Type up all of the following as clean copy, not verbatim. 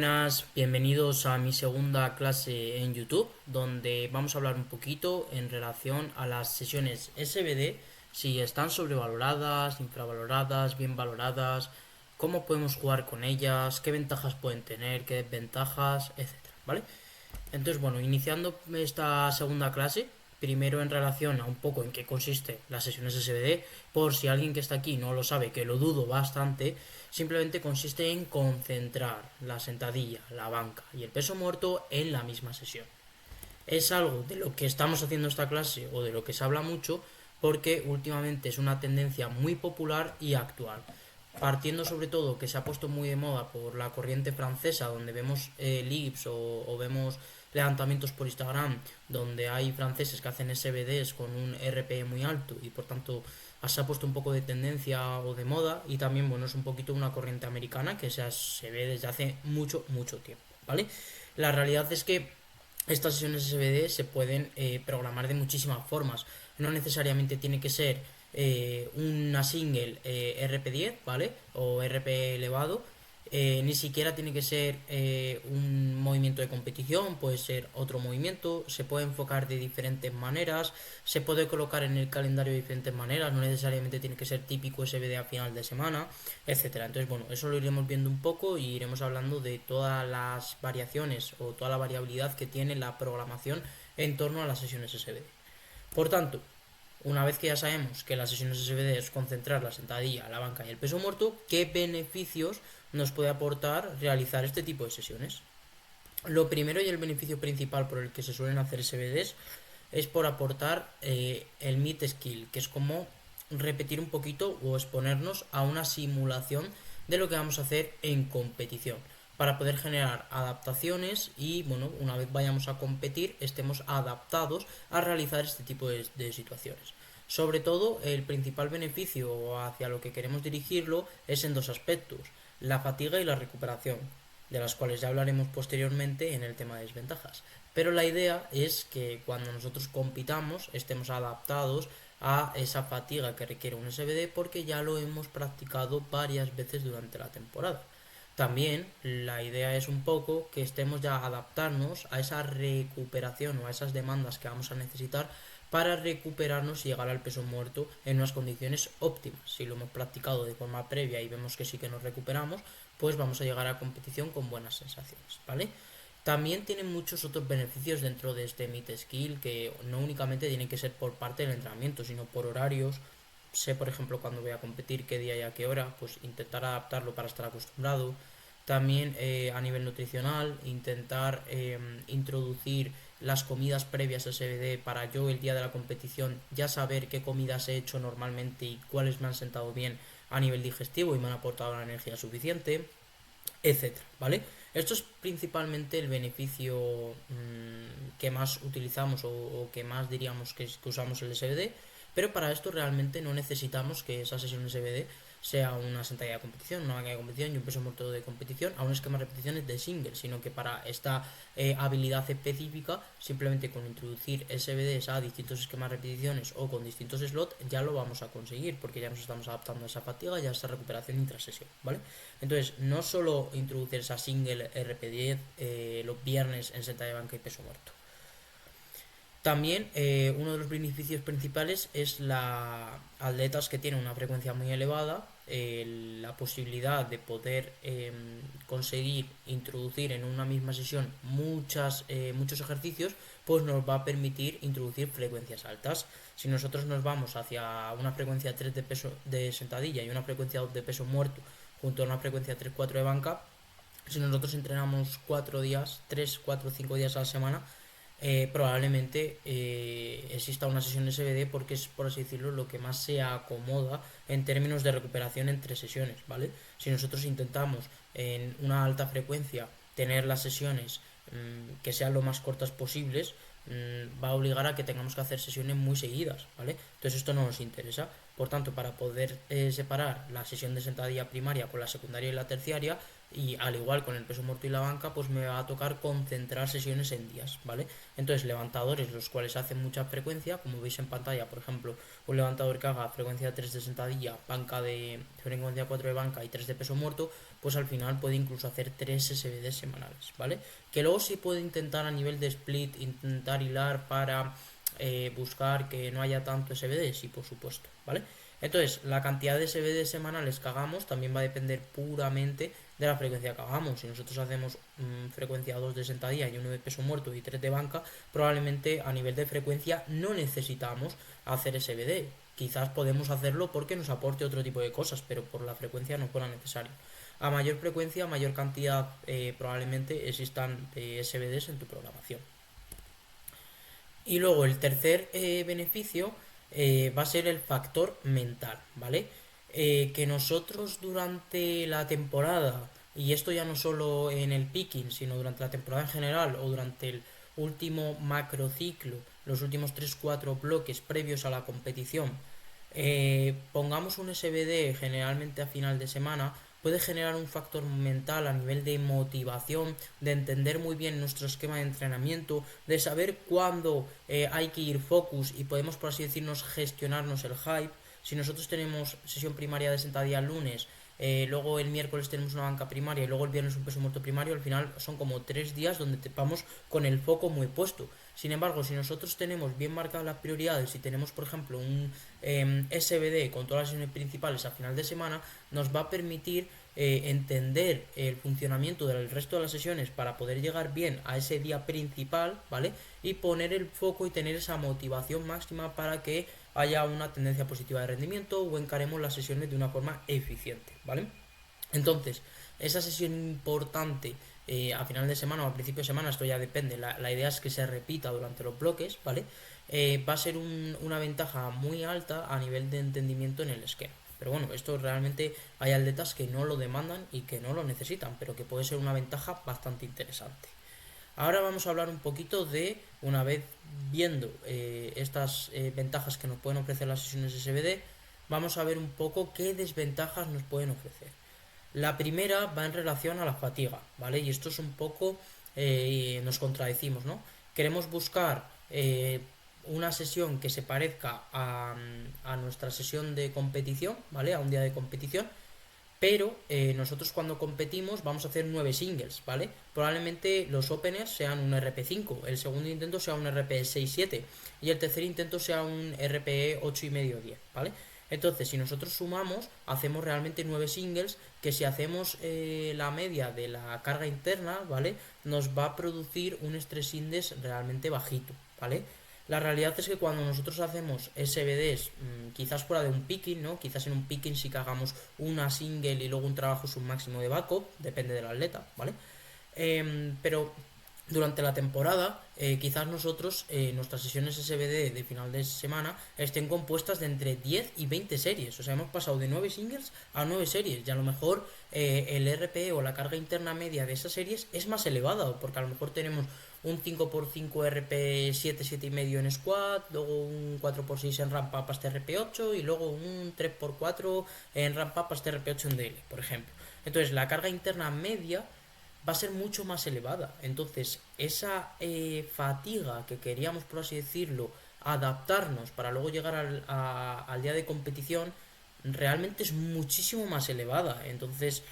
Buenas, bienvenidos a mi segunda clase en YouTube, donde vamos a hablar un poquito en relación a las sesiones SBD, si están sobrevaloradas, infravaloradas, bien valoradas, cómo podemos jugar con ellas, qué ventajas pueden tener, qué desventajas, etcétera, ¿vale? Entonces, bueno, iniciando esta segunda clase, primero en relación a un poco en qué consiste las sesiones SBD, por si alguien que está aquí no lo sabe, que lo dudo bastante, simplemente consiste en concentrar la sentadilla, la banca y el peso muerto en la misma sesión. Es algo de lo que estamos haciendo esta clase o de lo que se habla mucho porque últimamente es una tendencia muy popular y actual, partiendo sobre todo que se ha puesto muy de moda por la corriente francesa, donde vemos lives o vemos levantamientos por Instagram donde hay franceses que hacen SBDs con un RPE muy alto y por tanto se ha puesto un poco de tendencia o de moda, y también bueno, es un poquito una corriente americana que se ve desde hace mucho tiempo, ¿vale? La realidad es que estas sesiones SBD se pueden programar de muchísimas formas. No necesariamente tiene que ser una single RP10, ¿vale? O RP elevado. Ni siquiera tiene que ser un movimiento de competición, puede ser otro movimiento, se puede enfocar de diferentes maneras, se puede colocar en el calendario de diferentes maneras, no necesariamente tiene que ser típico SBD a final de semana, etcétera. Entonces, bueno, eso lo iremos viendo un poco y iremos hablando de todas las variaciones o toda la variabilidad que tiene la programación en torno a las sesiones SBD. Por tanto, una vez que ya sabemos que las sesiones SBD es concentrar la sentadilla, la banca y el peso muerto, ¿qué beneficios nos puede aportar realizar este tipo de sesiones? Lo primero y el beneficio principal por el que se suelen hacer SBDs es por aportar el meet skill, que es como repetir un poquito o exponernos a una simulación de lo que vamos a hacer en competición, para poder generar adaptaciones y bueno, una vez vayamos a competir estemos adaptados a realizar este tipo de situaciones. Sobre todo, el principal beneficio hacia lo que queremos dirigirlo es en dos aspectos: la fatiga y la recuperación, de las cuales ya hablaremos posteriormente en el tema de desventajas. Pero la idea es que cuando nosotros compitamos estemos adaptados a esa fatiga que requiere un SBD porque ya lo hemos practicado varias veces durante la temporada. También la idea es un poco que estemos ya adaptarnos a esa recuperación o a esas demandas que vamos a necesitar para recuperarnos y llegar al peso muerto en unas condiciones óptimas. Si lo hemos practicado de forma previa y vemos que sí que nos recuperamos, pues vamos a llegar a competición con buenas sensaciones, ¿vale? También tiene muchos otros beneficios dentro de este Meet Skill, que no únicamente tienen que ser por parte del entrenamiento, sino por horarios. Sé, por ejemplo, cuando voy a competir, qué día y a qué hora, pues intentar adaptarlo para estar acostumbrado. También a nivel nutricional, intentar introducir las comidas previas a SBD para yo el día de la competición ya saber qué comidas he hecho normalmente y cuáles me han sentado bien a nivel digestivo y me han aportado la energía suficiente, etcétera, ¿vale? Esto es principalmente el beneficio que más utilizamos o que más diríamos que usamos el SBD, pero para esto realmente no necesitamos que esa sesión SBD sea una sentadilla de competición, una máquina de competición y un peso muerto de competición a un esquema de repeticiones de single, sino que para esta habilidad específica, simplemente con introducir SBDs a distintos esquemas de repeticiones o con distintos slots, ya lo vamos a conseguir, porque ya nos estamos adaptando a esa fatiga y a esa recuperación intrasesión, ¿vale? Entonces, no solo introducir esa single RP10 los viernes en sentadilla de banca y peso muerto. También uno de los beneficios principales es la atletas que tienen una frecuencia muy elevada, la posibilidad de poder conseguir introducir en una misma sesión muchos ejercicios, pues nos va a permitir introducir frecuencias altas. Si nosotros nos vamos hacia una frecuencia 3 de peso de sentadilla y una frecuencia 2 de peso muerto junto a una frecuencia 3-4 de banca, si nosotros entrenamos 4 días, 3 4 5 días a la semana, probablemente exista una sesión de SBD porque es, por así decirlo, lo que más se acomoda en términos de recuperación entre sesiones, ¿vale? Si nosotros intentamos en una alta frecuencia tener las sesiones que sean lo más cortas posibles, va a obligar a que tengamos que hacer sesiones muy seguidas, ¿vale? Entonces esto no nos interesa. Por tanto, para poder separar la sesión de sentadilla primaria con la secundaria y la terciaria, y al igual con el peso muerto y la banca, pues me va a tocar concentrar sesiones en días, ¿vale? Entonces, levantadores los cuales hacen mucha frecuencia, como veis en pantalla, por ejemplo, un levantador que haga frecuencia 3 de sentadilla, banca de frecuencia 4 de banca y 3 de peso muerto, pues al final puede incluso hacer 3 SBD semanales, ¿vale? Que luego se puede intentar a nivel de split, intentar hilar para buscar que no haya tanto SBD, sí, por supuesto, ¿vale? Entonces, la cantidad de SBD semanales que hagamos también va a depender puramente de la frecuencia que hagamos. Si nosotros hacemos frecuencia 2 de sentadilla y 1 de peso muerto y 3 de banca, probablemente a nivel de frecuencia no necesitamos hacer SBD. Quizás podemos hacerlo porque nos aporte otro tipo de cosas, pero por la frecuencia no fuera necesario. A mayor frecuencia, mayor cantidad probablemente existan SBDs en tu programación. Y luego el tercer beneficio va a ser el factor mental, ¿vale? Que nosotros durante la temporada, y esto ya no solo en el picking, sino durante la temporada en general o durante el último macrociclo, los últimos tres cuatro bloques previos a la competición, pongamos un SBD generalmente a final de semana, puede generar un factor mental a nivel de motivación, de entender muy bien nuestro esquema de entrenamiento, de saber cuándo hay que ir focus y podemos, por así decirnos, gestionarnos el hype. Si nosotros tenemos sesión primaria de sentadilla el lunes, luego el miércoles tenemos una banca primaria y luego el viernes un peso muerto primario, al final son como 3 días donde vamos con el foco muy puesto. Sin embargo, si nosotros tenemos bien marcadas las prioridades y tenemos, por ejemplo, un SBD con todas las sesiones principales a final de semana, nos va a permitir entender el funcionamiento del resto de las sesiones para poder llegar bien a ese día principal, ¿vale? Y poner el foco y tener esa motivación máxima para que haya una tendencia positiva de rendimiento o encaremos las sesiones de una forma eficiente, ¿vale? Entonces, esa sesión importante a final de semana o a principio de semana, esto ya depende, la idea es que se repita durante los bloques, ¿vale? Va a ser una ventaja muy alta a nivel de entendimiento en el esquema. Pero bueno, esto realmente hay atletas que no lo demandan y que no lo necesitan, pero que puede ser una ventaja bastante interesante. Ahora vamos a hablar un poquito de, una vez viendo estas ventajas que nos pueden ofrecer las sesiones SBD, vamos a ver un poco qué desventajas nos pueden ofrecer. La primera va en relación a la fatiga, ¿vale? Y esto es un poco, nos contradecimos, ¿no? Queremos buscar una sesión que se parezca a nuestra sesión de competición, ¿vale? A un día de competición, pero nosotros cuando competimos vamos a hacer 9 singles, ¿vale? Probablemente los openers sean un RP5, el segundo intento sea un RP 6-7 y el tercer intento sea un RPE 8,5-10, ¿vale? Entonces, si nosotros sumamos, hacemos realmente 9 singles que si hacemos la media de la carga interna, ¿vale? Nos va a producir un stress index realmente bajito, ¿vale? La realidad es que cuando nosotros hacemos SBDs, quizás fuera de un picking, ¿no? Quizás en un picking sí que hagamos una single y luego un trabajo submáximo de backup, depende del atleta, ¿vale? Pero durante la temporada, quizás nosotros, nuestras sesiones SBD de final de semana estén compuestas de entre 10 y 20 series. O sea, hemos pasado de 9 singles a 9 series. Y a lo mejor el RPE o la carga interna media de esas series es más elevada, porque a lo mejor tenemos un 5x5 RP 7, 7,5 en squat, luego un 4x6 en ramp up hasta RP8 y luego un 3x4 en ramp up hasta RP8 en DL, por ejemplo. Entonces, la carga interna media va a ser mucho más elevada. Entonces, esa fatiga que queríamos, por así decirlo, adaptarnos para luego llegar al día de competición, realmente es muchísimo más elevada. Entonces,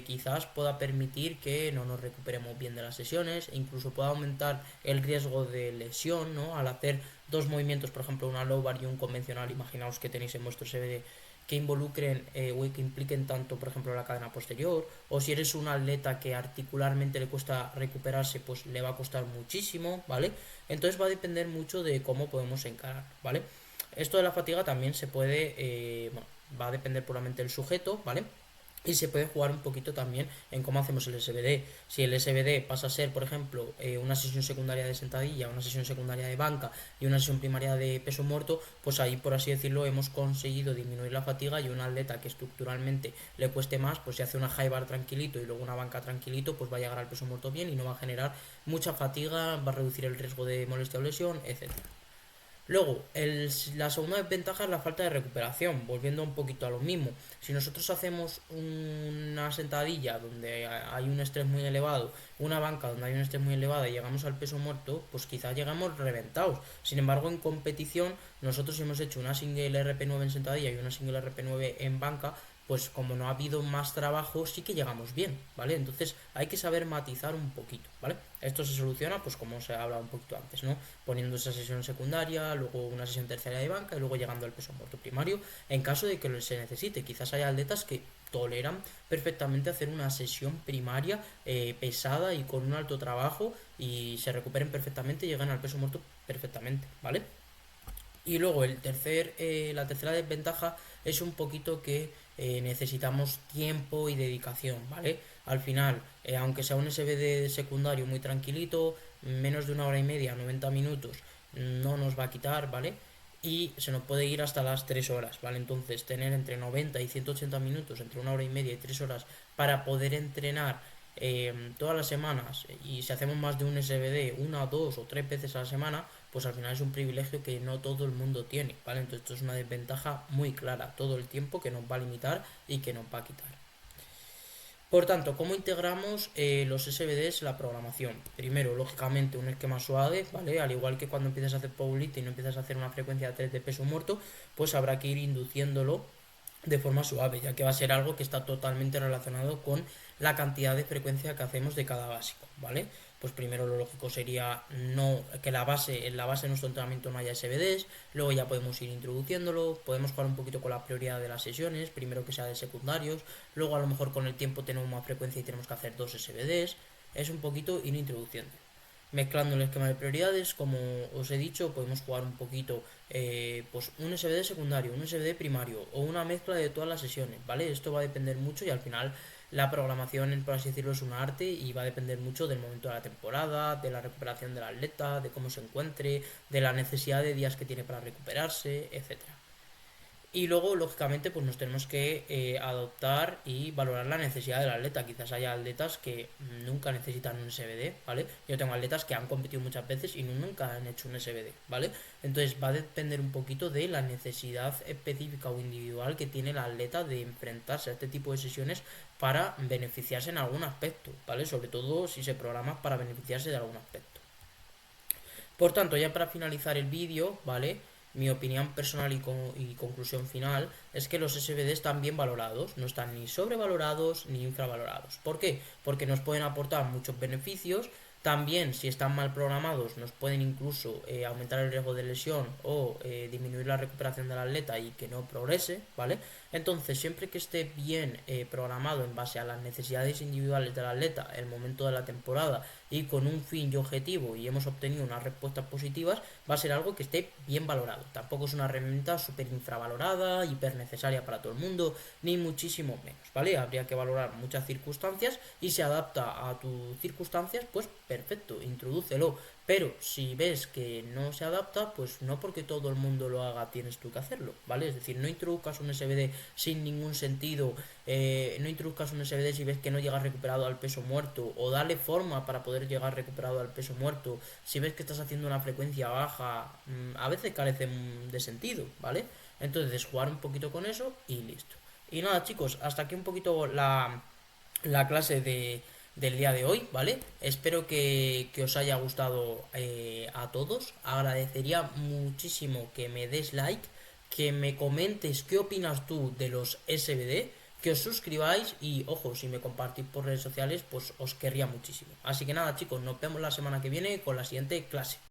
quizás pueda permitir que no nos recuperemos bien de las sesiones, e incluso pueda aumentar el riesgo de lesión, ¿no? Al hacer dos movimientos, por ejemplo, una low bar y un convencional, imaginaos que tenéis en vuestro CBD que involucren o que impliquen tanto, por ejemplo, la cadena posterior, o si eres un atleta que articularmente le cuesta recuperarse, pues le va a costar muchísimo, ¿vale? Entonces va a depender mucho de cómo podemos encarar, ¿vale? Esto de la fatiga también se puede, bueno, va a depender puramente del sujeto, ¿vale? Y se puede jugar un poquito también en cómo hacemos el SBD. Si el SBD pasa a ser, por ejemplo, una sesión secundaria de sentadilla, una sesión secundaria de banca y una sesión primaria de peso muerto, pues ahí, por así decirlo, hemos conseguido disminuir la fatiga y un atleta que estructuralmente le cueste más, pues si hace una high bar tranquilito y luego una banca tranquilito, pues va a llegar al peso muerto bien y no va a generar mucha fatiga, va a reducir el riesgo de molestia o lesión, etcétera. Luego, la segunda desventaja es la falta de recuperación, volviendo un poquito a lo mismo. Si nosotros hacemos una sentadilla donde hay un estrés muy elevado, una banca donde hay un estrés muy elevado y llegamos al peso muerto, pues quizás llegamos reventados. Sin embargo, en competición, nosotros hemos hecho una single RP9 en sentadilla y una single RP9 en banca, pues como no ha habido más trabajo, sí que llegamos bien, ¿vale? Entonces hay que saber matizar un poquito, ¿vale? Esto se soluciona, pues como se ha hablado un poquito antes, ¿no? Poniendo esa sesión secundaria, luego una sesión terciaria de banca y luego llegando al peso muerto primario, en caso de que se necesite. Quizás hay atletas que toleran perfectamente hacer una sesión primaria pesada y con un alto trabajo y se recuperen perfectamente y llegan al peso muerto perfectamente, ¿vale? Y luego la tercera desventaja es un poquito que necesitamos tiempo y dedicación, ¿vale? Al final, aunque sea un SBD secundario muy tranquilito, menos de una hora y media, 90 minutos, no nos va a quitar, ¿vale? Y se nos puede ir hasta las 3 horas, ¿vale? Entonces, tener entre 90 y 180 minutos, entre una hora y media y 3 horas, para poder entrenar todas las semanas, y si hacemos más de un SBD una, dos o tres veces a la semana, pues al final es un privilegio que no todo el mundo tiene, ¿vale? Entonces esto es una desventaja muy clara, todo el tiempo que nos va a limitar y que nos va a quitar. Por tanto, ¿cómo integramos los SBDs en la programación? Primero, lógicamente, un esquema suave, ¿vale? Al igual que cuando empiezas a hacer powerlifting y no empiezas a hacer una frecuencia de 3 de peso muerto, pues habrá que ir induciéndolo de forma suave, ya que va a ser algo que está totalmente relacionado con la cantidad de frecuencia que hacemos de cada básico, ¿vale? Pues primero lo lógico sería no que en la base de nuestro entrenamiento no haya SBDs, luego ya podemos ir introduciéndolo, podemos jugar un poquito con la prioridad de las sesiones, primero que sea de secundarios, luego a lo mejor con el tiempo tenemos más frecuencia y tenemos que hacer dos SBDs, es un poquito ir introduciendo. Mezclando el esquema de prioridades, como os he dicho, podemos jugar un poquito, pues un SBD secundario, un SBD primario o una mezcla de todas las sesiones, ¿vale? Esto va a depender mucho y al final la programación, por así decirlo, es un arte y va a depender mucho del momento de la temporada, de la recuperación del atleta, de cómo se encuentre, de la necesidad de días que tiene para recuperarse, etcétera. Y luego, lógicamente, pues nos tenemos que adoptar y valorar la necesidad del atleta. Quizás haya atletas que nunca necesitan un SBD, ¿vale? Yo tengo atletas que han competido muchas veces y nunca han hecho un SBD, ¿vale? Entonces va a depender un poquito de la necesidad específica o individual que tiene el atleta de enfrentarse a este tipo de sesiones para beneficiarse en algún aspecto, ¿vale? Sobre todo si se programa para beneficiarse de algún aspecto. Por tanto, ya para finalizar el vídeo, ¿vale? Mi opinión personal y conclusión final es que los SBD están bien valorados, no están ni sobrevalorados ni infravalorados. ¿Por qué? Porque nos pueden aportar muchos beneficios. También, si están mal programados, nos pueden incluso aumentar el riesgo de lesión o disminuir la recuperación del atleta y que no progrese, ¿vale? Entonces, siempre que esté bien programado en base a las necesidades individuales del atleta, el momento de la temporada y con un fin y objetivo y hemos obtenido unas respuestas positivas, va a ser algo que esté bien valorado. Tampoco es una herramienta súper infravalorada, hiper necesaria para todo el mundo, ni muchísimo menos, ¿vale? Habría que valorar muchas circunstancias y se adapta a tus circunstancias, pues perfecto, introdúcelo. Pero si ves que no se adapta, pues no porque todo el mundo lo haga tienes tú que hacerlo, ¿vale? Es decir, no introduzcas un SBD sin ningún sentido, no introduzcas un SBD si ves que no llegas recuperado al peso muerto, o dale forma para poder llegar recuperado al peso muerto. Si ves que estás haciendo una frecuencia baja, a veces carece de sentido, ¿vale? Entonces jugar un poquito con eso y listo. Y nada chicos, hasta aquí un poquito la clase del día de hoy, ¿vale? Espero que os haya gustado a todos. Agradecería muchísimo que me des like, que me comentes qué opinas tú de los SBD, que os suscribáis y, ojo, si me compartís por redes sociales, pues os querría muchísimo. Así que nada chicos, nos vemos la semana que viene con la siguiente clase.